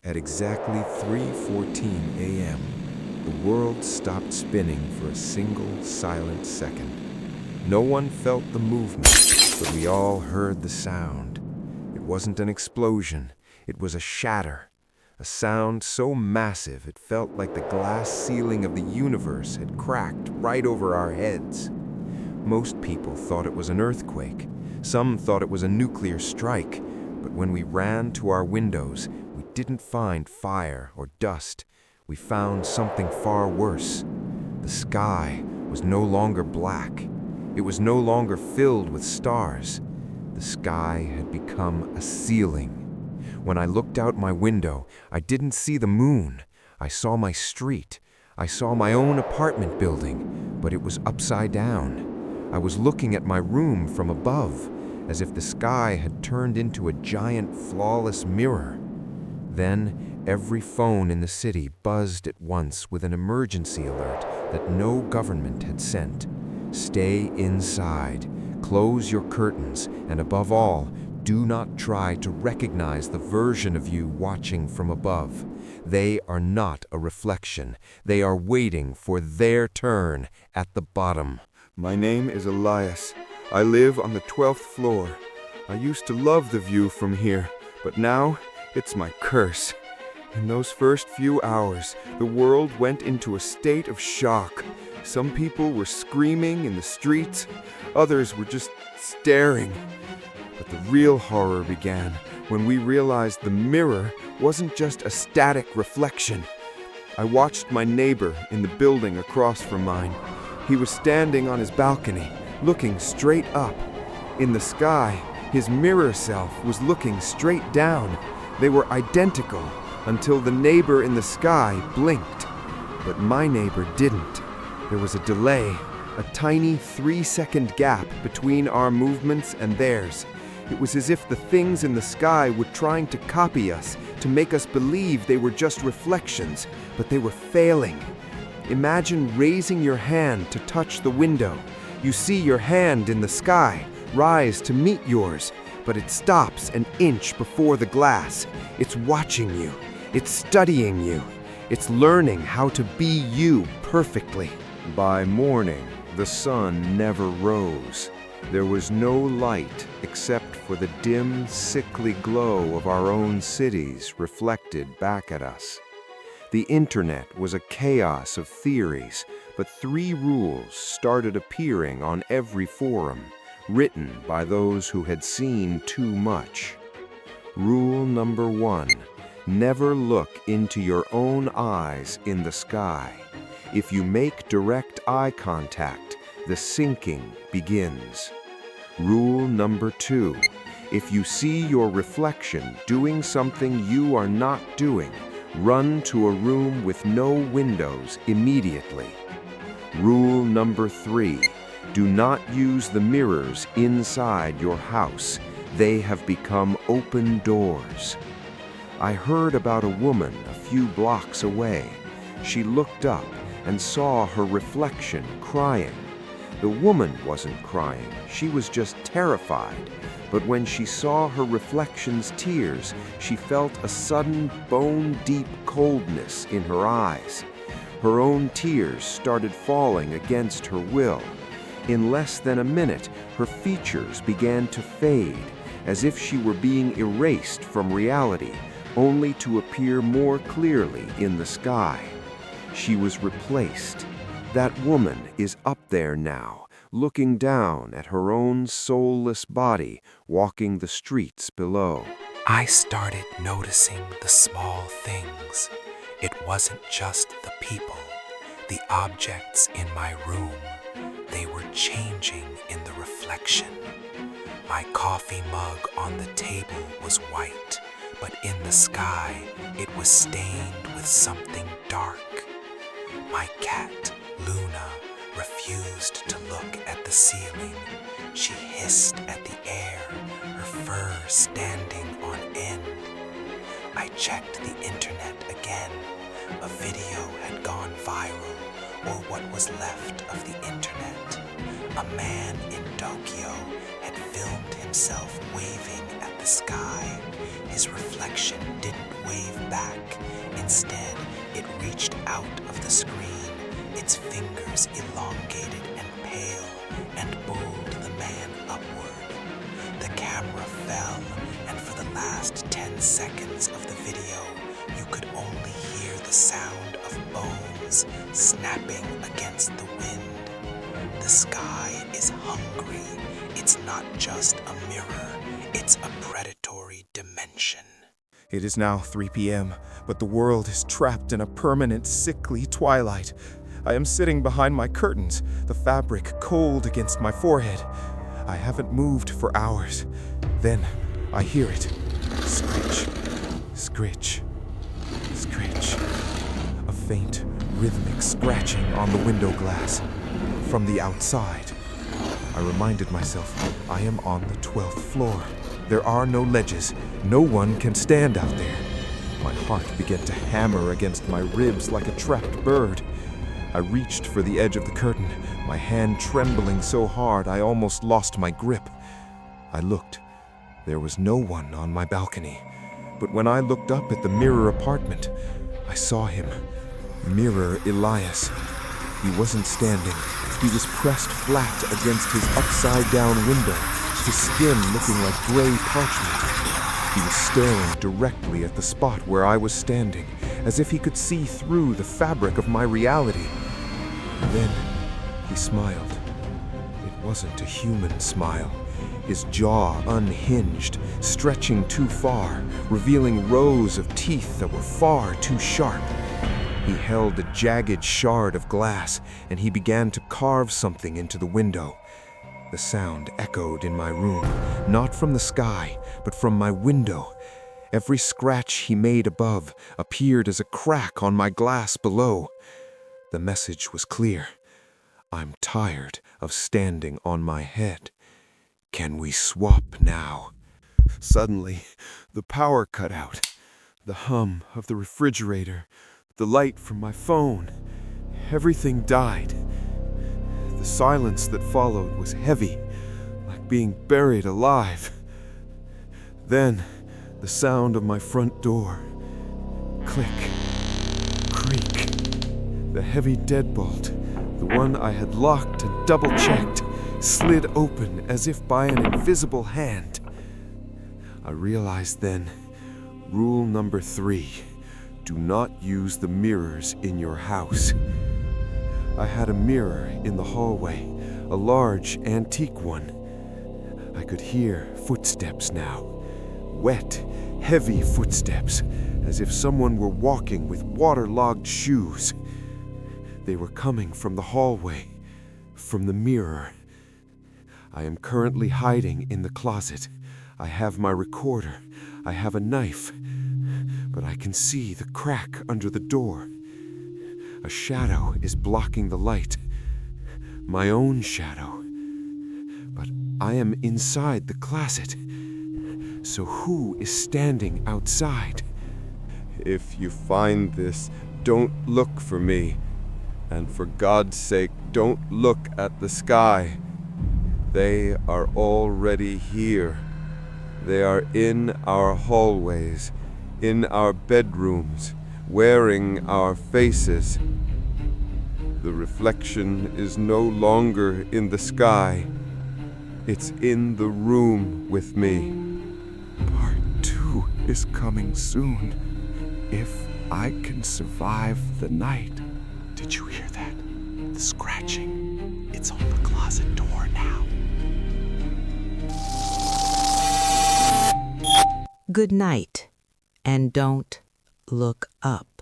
At exactly 3:14 a.m., the world stopped spinning for a single silent second. No one felt the movement, but we all heard the sound. It wasn't an explosion, it was a shatter. A sound so massive it felt like the glass ceiling of the universe had cracked right over our heads. Most people thought it was an earthquake. Some thought it was a nuclear strike. But when we ran to our windows, we didn't find fire or dust. We found something far worse. The sky was no longer black. It was no longer filled with stars. The sky had become a ceiling. When I looked out my window, I didn't see the moon. I saw my street. I saw my own apartment building, but it was upside down. I was looking at my room from above, as if the sky had turned into a giant, flawless mirror. Then, every phone in the city buzzed at once with an emergency alert that no government had sent. Stay inside, close your curtains, and above all, do not try to recognize the version of you watching from above. They are not a reflection. They are waiting for their turn at the bottom. My name is Elias. I live on the 12th floor. I used to love the view from here, but now it's my curse. In those first few hours, the world went into a state of shock. Some people were screaming in the streets, others were just staring. But the real horror began when we realized the mirror wasn't just a static reflection. I watched my neighbor in the building across from mine. He was standing on his balcony, looking straight up. In the sky, his mirror self was looking straight down. They were identical until the neighbor in the sky blinked. But my neighbor didn't. There was a delay, a tiny 3-second gap between our movements and theirs. It was as if the things in the sky were trying to copy us, to make us believe they were just reflections, but they were failing. Imagine raising your hand to touch the window. You see your hand in the sky rise to meet yours, but it stops an inch before the glass. It's watching you. It's studying you. It's learning how to be you perfectly. By morning, the sun never rose. There was no light except for the dim, sickly glow of our own cities reflected back at us. The internet was a chaos of theories, but 3 rules started appearing on every forum, written by those who had seen too much. Rule number 1, never look into your own eyes in the sky. If you make direct eye contact, the sinking begins. Rule number 2, if you see your reflection doing something you are not doing, run to a room with no windows immediately. Rule number 3, do not use the mirrors inside your house. They have become open doors. I heard about a woman a few blocks away. She looked up and saw her reflection crying. The woman wasn't crying, she was just terrified. But when she saw her reflection's tears, she felt a sudden bone-deep coldness in her eyes. Her own tears started falling against her will. In less than a minute, her features began to fade, as if she were being erased from reality, only to appear more clearly in the sky. She was replaced. That woman is up there now, looking down at her own soulless body, walking the streets below. I started noticing the small things. It wasn't just the people, the objects in my room. They were changing in the reflection. My coffee mug on the table was white, but in the sky it was stained with something dark. My cat, Luna, refused to look at the ceiling. She hissed at the air, her fur standing on end. I checked the internet again. A video had gone viral, or what was left of the internet. A man in Tokyo had filmed himself waving at the sky. His reflection didn't wave back. Instead, it reached out of the screen, its fingers elongated and pale, and pulled the man upward. The camera fell, and for the last 10 seconds of the video, you could only hear the sound of bones snapping against the wind. The sky is hungry. It's not just a mirror, it's a predatory dimension. It is now 3 p.m., but the world is trapped in a permanent, sickly twilight. I am sitting behind my curtains, the fabric cold against my forehead. I haven't moved for hours. Then I hear it. Scritch, scritch, scritch. A faint, rhythmic scratching on the window glass. From the outside. I reminded myself I am on the 12th floor. There are no ledges. No one can stand out there. My heart began to hammer against my ribs like a trapped bird. I reached for the edge of the curtain, my hand trembling so hard I almost lost my grip. I looked. There was no one on my balcony. But when I looked up at the mirror apartment, I saw him. Mirror Elias. He wasn't standing. He was pressed flat against his upside-down window, his skin looking like gray parchment. He was staring directly at the spot where I was standing, as if he could see through the fabric of my reality. Then he smiled. It wasn't a human smile. His jaw unhinged, stretching too far, revealing rows of teeth that were far too sharp. He held a jagged shard of glass, and he began to carve something into the window. The sound echoed in my room, not from the sky, but from my window. Every scratch he made above appeared as a crack on my glass below. The message was clear. I'm tired of standing on my head. Can we swap now? Suddenly, the power cut out. The hum of the refrigerator, the light from my phone, everything died. The silence that followed was heavy, like being buried alive. Then, the sound of my front door. Click, creak. The heavy deadbolt, the one I had locked and double-checked, slid open as if by an invisible hand. I realized then, rule number 3, do not use the mirrors in your house. I had a mirror in the hallway, a large antique one. I could hear footsteps now, wet, heavy footsteps, as if someone were walking with waterlogged shoes. They were coming from the hallway, from the mirror. I am currently hiding in the closet. I have my recorder. I have a knife. But I can see the crack under the door. A shadow is blocking the light. My own shadow. But I am inside the closet. So who is standing outside? If you find this, don't look for me. And for God's sake, don't look at the sky. They are already here. They are in our hallways, in our bedrooms, wearing our faces. The reflection is no longer in the sky. It's in the room with me. Part 2 is coming soon. If I can survive the night. Did you hear that? The scratching. It's on the closet door now. Good night, and don't look up.